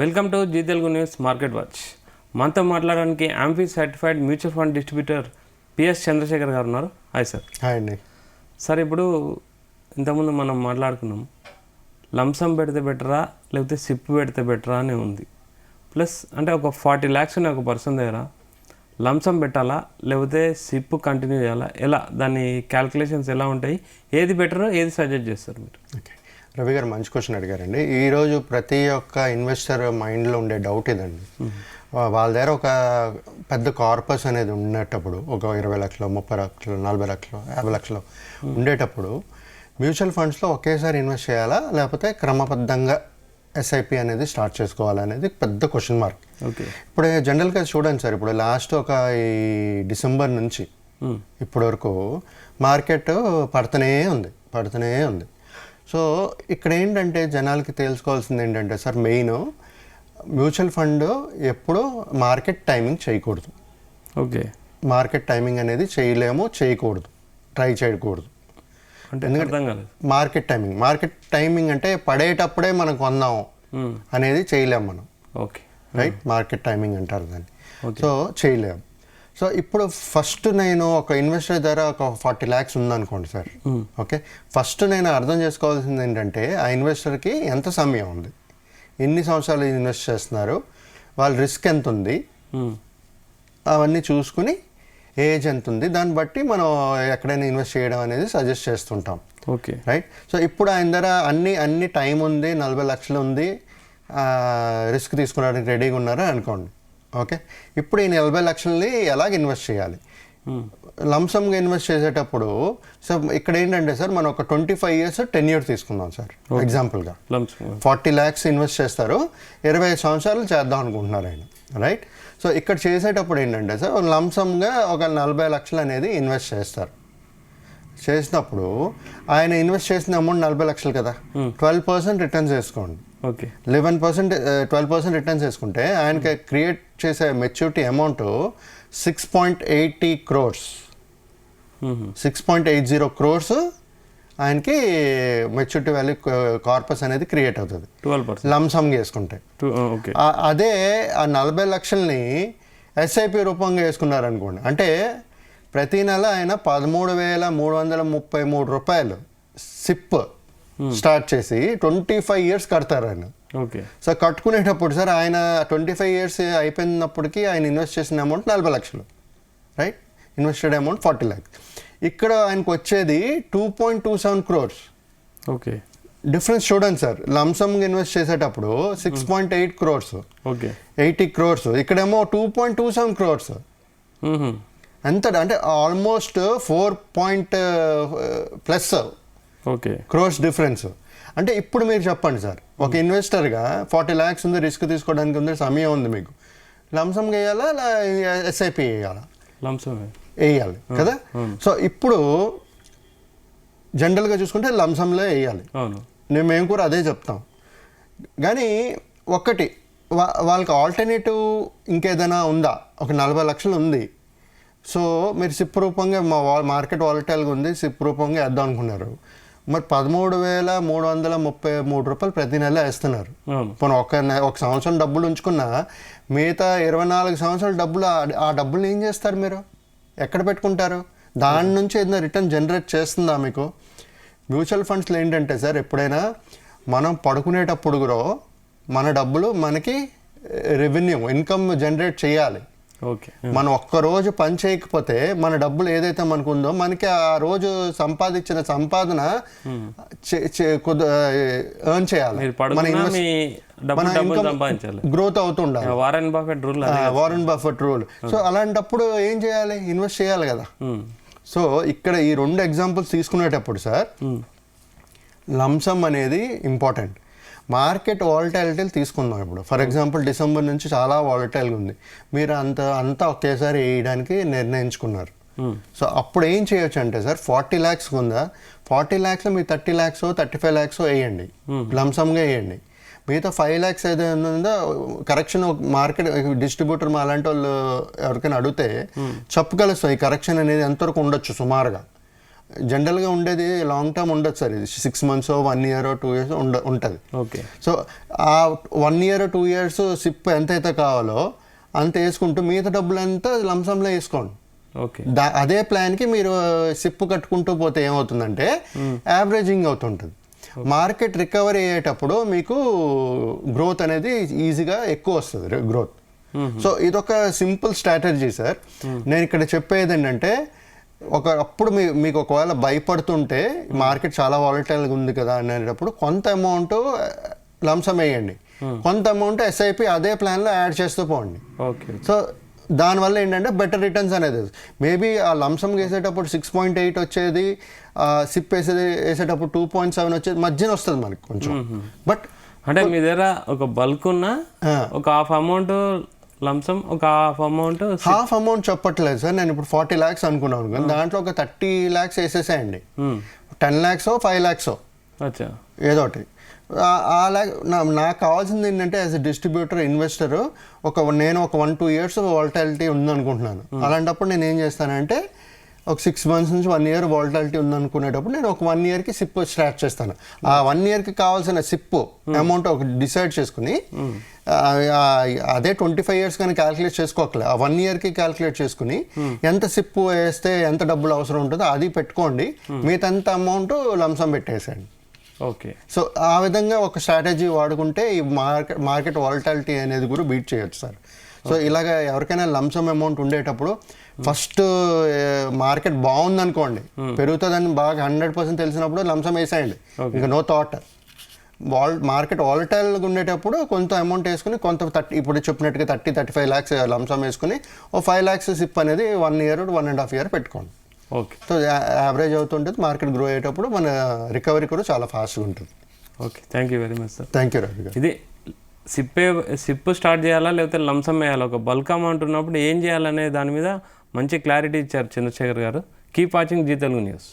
Welcome to Zee Telugu news market watch. మనతో మాట్లాడడానికి AMFI certified mutual fund distributor PS Chandrasekhar గారు ఉన్నారు. Hi sir. హాయ్ అండి. సార్, ఇప్పుడు ఇంతకుముందు మనం మాట్లాడుకున్నాం, లంసమ్ పెడితే బెటరా లేకపోతే సిప్ పెడితే బెటరా అని ఉంది. ప్లస్ అంటే ఒక 40 lakhs ఉన్నాయి ఒక పర్సన్ దగ్గర, లంసమ్ పెట్టాలా లేకపోతే సిప్ కంటిన్యూ చేయాలా, ఎలా దాని క్యాల్కులేషన్స్ ఎలా ఉంటాయి, ఏది బెటరో ఏది సజెస్ట్ చేస్తారు మీరు? ఓకే, రవి గారు మంచి క్వశ్చన్ అడిగారండి. ఈరోజు ప్రతి ఒక్క ఇన్వెస్టర్ మైండ్లో ఉండే డౌట్ ఇదండి. వాళ్ళ దగ్గర ఒక పెద్ద కార్పస్ అనేది ఉండేటప్పుడు, ఒక 20 లక్షలు, 30 లక్షలు, 40 లక్షలు, 50 లక్షలు ఉండేటప్పుడు మ్యూచువల్ ఫండ్స్లో ఒకేసారి ఇన్వెస్ట్ చేయాలా లేకపోతే క్రమబద్ధంగా ఎస్ఐపి అనేది స్టార్ట్ చేసుకోవాలనేది పెద్ద క్వశ్చన్ మార్క్. ఓకే, ఇప్పుడు జనరల్గా చూడండి సార్, ఇప్పుడు లాస్ట్ ఒక ఈ డిసెంబర్ నుంచి ఇప్పటి వరకు మార్కెట్ పడుతూనే ఉంది. సో ఇక్కడ ఏంటంటే జనాలకి తెలుసుకోవాల్సింది ఏంటంటే సార్, మెయిన్ మ్యూచువల్ ఫండ్ ఎప్పుడు మార్కెట్ టైమింగ్ చేయకూడదు. ఓకే, మార్కెట్ టైమింగ్ అనేది చేయకూడదు, ట్రై చేయకూడదు. ఎందుకంటే మార్కెట్ టైమింగ్ అంటే పడేటప్పుడే మనం కొందాం అనేది చేయలేము మనం. ఓకే, రైట్, మార్కెట్ టైమింగ్ అంటారు దాన్ని. సో చేయలేము. సో ఇప్పుడు ఫస్ట్ నేను ఒక ఇన్వెస్టర్ దగ్గర ఒక 40 lakhs ఉందనుకోండి సార్. ఓకే, ఫస్ట్ నేను అర్థం చేసుకోవాల్సింది ఏంటంటే ఆ ఇన్వెస్టర్కి ఎంత సమయం ఉంది, ఎన్ని సంవత్సరాలు ఇన్వెస్ట్ చేస్తున్నారు, వాళ్ళ రిస్క్ ఎంత ఉంది, అవన్నీ చూసుకుని ఏజ్ ఎంత ఉంది, దాన్ని బట్టి మనం ఎక్కడైనా ఇన్వెస్ట్ చేయడం అనేది సజెస్ట్ చేస్తుంటాం. Okay, right. సో ఇప్పుడు ఆయన దగ్గర అన్ని టైం ఉంది, 40 లక్షలు ఉంది, రిస్క్ తీసుకోవడానికి రెడీగా ఉన్నారు అనుకోండి. ఓకే, ఇప్పుడు ఈ 40 లక్షలని ఎలాగ ఇన్వెస్ట్ చేయాలి? లంసమ్గా ఇన్వెస్ట్ చేసేటప్పుడు సో ఇక్కడ ఏంటంటే సార్, మనం ఒక 25 years టెన్యూర్ తీసుకుందాం సార్. ఎగ్జాంపుల్గా 40 lakhs ఇన్వెస్ట్ చేస్తారు, 25 సంవత్సరాలు చేద్దాం అనుకుంటున్నారు ఆయన. రైట్. సో ఇక్కడ చేసేటప్పుడు ఏంటంటే సార్, లంసమ్గా ఒక 40 లక్షలు అనేది ఇన్వెస్ట్ చేస్తారు. చేసినప్పుడు ఆయన ఇన్వెస్ట్ చేసిన అమౌంట్ 40 లక్షలు కదా, 12% రిటర్న్స్ వేసుకోండి. ఓకే, 12% రిటర్న్స్ వేసుకుంటే ఆయనకి క్రియేట్ చేసే మెచ్యూరిటీ అమౌంట్ 6.80 crores. 6.80 crores ఆయనకి మెచ్యూరిటీ వాల్యూ కార్పస్ అనేది క్రియేట్ అవుతుంది 12% లంసమ్గా వేసుకుంటే. అదే ఆ 40 లక్షల్ని ఎస్ఐపి రూపంగా వేసుకున్నారనుకోండి, అంటే ప్రతి నెల ఆయన 13,333 రూపాయలు సిప్ స్టార్ట్ చేసి 25 years కడతారు ఆయన. ఓకే, సో కట్టుకునేటప్పుడు సార్ ఆయన 25 years అయిపోయినప్పటికీ ఆయన ఇన్వెస్ట్ చేసిన అమౌంట్ 40 లక్షలు. Right, invested amount 40 lakhs. ఇక్కడ ఆయనకు వచ్చేది 2.27 crores. ఓకే, డిఫరెన్స్ చూడండి సార్. లంసమ్గా ఇన్వెస్ట్ చేసేటప్పుడు 6.8 crores, ఓకే, 80 crores, ఇక్కడేమో 2.27 crores. ఎంత అంటే ఆల్మోస్ట్ 4+ ఓకే క్రోర్స్ డిఫరెన్స్. అంటే ఇప్పుడు మీరు చెప్పండి సార్, ఒక ఇన్వెస్టర్గా 40 lakhs ఉంది, రిస్క్ తీసుకోవడానికి ఉంది, సమయం ఉంది, మీకు లంసమ్గా వేయాలా ఎస్ఐపి వేయాలా? లంసమ్ వేయాలి కదా. సో ఇప్పుడు జనరల్గా చూసుకుంటే లంసంలో వేయాలి. మేము కూడా అదే చెప్తాం. కానీ ఒకటి వాళ్ళకి ఆల్టర్నేటివ్ ఇంకేదైనా ఉందా? ఒక 40 లక్షలు ఉంది, సో మీరు సిప్ రూపంగా మార్కెట్ వాలటైల్గా ఉంది, సిప్ రూపంగా వేద్దాం అనుకున్నారు. మరి 13,333 రూపాయలు ప్రతి నెల వేస్తున్నారు. పోనీ ఒక సంవత్సరం డబ్బులు ఉంచుకున్నా మిగతా 24 సంవత్సరాల డబ్బులు, ఆ డబ్బులు ఏం చేస్తారు మీరు? ఎక్కడ పెట్టుకుంటారు? దాని నుంచి ఏదైనా రిటర్న్ జనరేట్ చేస్తుందా మీకు? మ్యూచువల్ ఫండ్స్లో ఏంటంటే సార్, ఎప్పుడైనా మనం పడుకునేటప్పుడు కూడా మన డబ్బులు మనకి రెవెన్యూ, ఇన్కమ్ జనరేట్ చేయాలి. ఓకే, మనం ఒక్కరోజు పని చేయకపోతే మన డబ్బులు ఏదైతే మనకు ఉందో, మనకి ఆ రోజు సంపాదించిన సంపాదన ఎర్న్ చేయాలి, మన ఇన్కమ్ గ్రోత్ అవుతుండాలి. Warren Buffett rule. సో అలాంటప్పుడు ఏం చేయాలి? ఇన్వెస్ట్ చేయాలి కదా. సో ఇక్కడ ఈ 2 ఎగ్జాంపుల్స్ తీసుకునేటప్పుడు సార్, లంసమ్ అనేది ఇంపార్టెంట్. మార్కెట్ వాలటైలిటీ తీసుకుందాం. ఇప్పుడు ఫర్ ఎగ్జాంపుల్ డిసెంబర్ నుంచి చాలా వాలటైల్గా ఉంది, మీరు అంతా ఒకేసారి వేయడానికి నిర్ణయించుకున్నారు. సో అప్పుడు ఏం చేయొచ్చు అంటే సార్, 40 lakhs ఉందా, 40 lakhsలో మీరు 30 lakhs 35 lakhs వేయండి, లంసమ్గా వేయండి. మిగతా 5 lakhs ఏదైనా ఉందో కరెక్షన్, మార్కెట్ డిస్ట్రిబ్యూటర్ అలాంటి వాళ్ళు ఎవరికైనా అడిగితే చెప్పగలుస్తాం ఈ కరెక్షన్ అనేది ఎంతవరకు ఉండొచ్చు సుమారుగా. జనరల్గా ఉండేది లాంగ్ టర్మ్ ఉండదు సార్, ఇది 6 months 1 year 2 years ఉంటుంది. ఓకే. సో ఆ 1 year 2 years సిప్ ఎంతైతే కావాలో అంత వేసుకుంటూ మిగతా డబ్బులు అంతా లంసంలో వేసుకోండి. ఓకే. అదే ప్లాన్కి మీరు సిప్ కట్టుకుంటూ పోతే ఏమవుతుందంటే యావరేజింగ్ అవుతుంటుంది. మార్కెట్ రికవరీ అయ్యేటప్పుడు మీకు గ్రోత్ అనేది ఈజీగా ఎక్కువ వస్తుంది గ్రోత్. సో ఇదొక సింపుల్ స్ట్రాటజీ సార్. నేను ఇక్కడ చెప్పేది ఏంటంటే అప్పుడు మీకు ఒకవేళ భయపడుతుంటే మార్కెట్ చాలా వాలటైల్గా ఉంది కదా అనేటప్పుడు కొంత అమౌంట్ లంసమ్ వేయండి, కొంత అమౌంట్ ఎస్ఐపి అదే ప్లాన్లో యాడ్ చేస్తూ పోండి. ఓకే. సో దానివల్ల ఏంటంటే బెటర్ రిటర్న్స్ అనేది మేబీ ఆ లంసమ్ వేసేటప్పుడు 6.8 వచ్చేది, సిప్ వేసేటప్పుడు 2.7 వచ్చేది, మధ్యన వస్తుంది మనకి కొంచెం. బట్ అంటే మీ దగ్గర ఒక బల్క్ ఉన్న ఒక హాఫ్ అమౌంట్ లంసమ్, ఒక హాఫ్ అమౌంట్ చెప్పట్లేదు సార్. నేను ఇప్పుడు 40 lakhs అనుకున్నాను కానీ దాంట్లో ఒక 30 lakhs వేసేసేయండి. 10 lakhs 5 lakhs అచ్చా ఏదో ఒకటి. నాకు కావాల్సింది ఏంటంటే యాజ్ ఎ డిస్ట్రిబ్యూటర్ ఇన్వెస్టర్ నేను ఒక 1-2 years వాలటాలిటీ ఉందనుకుంటున్నాను. అలాంటప్పుడు నేను ఏం చేస్తానంటే ఒక 6 months నుంచి 1 year వాలటాలిటీ ఉందనుకునేటప్పుడు నేను ఒక 1 yearకి సిప్ స్టార్ట్ చేస్తాను. ఆ 1 yearకి కావాల్సిన సిప్ అమౌంట్ ఒక డిసైడ్ చేసుకుని అదే 25 years కానీ క్యాలిక్యులేట్ చేసుకోకలే, ఆ 1 yearకి క్యాలిక్యులేట్ చేసుకుని ఎంత సిప్ వేస్తే ఎంత డబ్బులు అవసరం ఉంటుందో అది పెట్టుకోండి, మిగతా అమౌంట్ లంసమ్ పెట్టేసేయండి. ఓకే. సో ఆ విధంగా ఒక స్ట్రాటజీ వాడుకుంటే ఈ మార్కెట్ వాలటాలిటీ అనేది కూడా బీట్ చేయొచ్చు సార్. సో ఇలాగ ఎవరికైనా లంసమ్ అమౌంట్ ఉండేటప్పుడు ఫస్ట్ మార్కెట్ బాగుందనుకోండి, పెరుగుతుందని బాగా 100% తెలిసినప్పుడు లంసమ్ వేసేయండి, ఇంకా నో థాట్. మార్కెట్ వాలటైల్గా ఉండేటప్పుడు కొంత అమౌంట్ వేసుకుని కొంత ఇప్పుడు చెప్పినట్టుగా 30-35 lakhs లంసమ్ వేసుకుని ఓ 5 lakhs సిప్ అనేది 1 year 1.5 year పెట్టుకోండి. ఓకే. సో యావరేజ్ అవుతుంటుంది, మార్కెట్ గ్రో అయ్యేటప్పుడు మన రికవరీ కూడా చాలా ఫాస్ట్గా ఉంటుంది. Okay. Thank you very much sir. Thank you Ravi గారు. ఇది సిప్ స్టార్ట్ చేయాలా లేకపోతే లంసమ్ వేయాలా, ఒక బల్క్ అమౌంట్ ఉన్నప్పుడు ఏం చేయాలనే దాని మీద మంచి క్లారిటీ ఇచ్చారు చంద్రశేఖర్ గారు. Keep watching Zee Telugu news.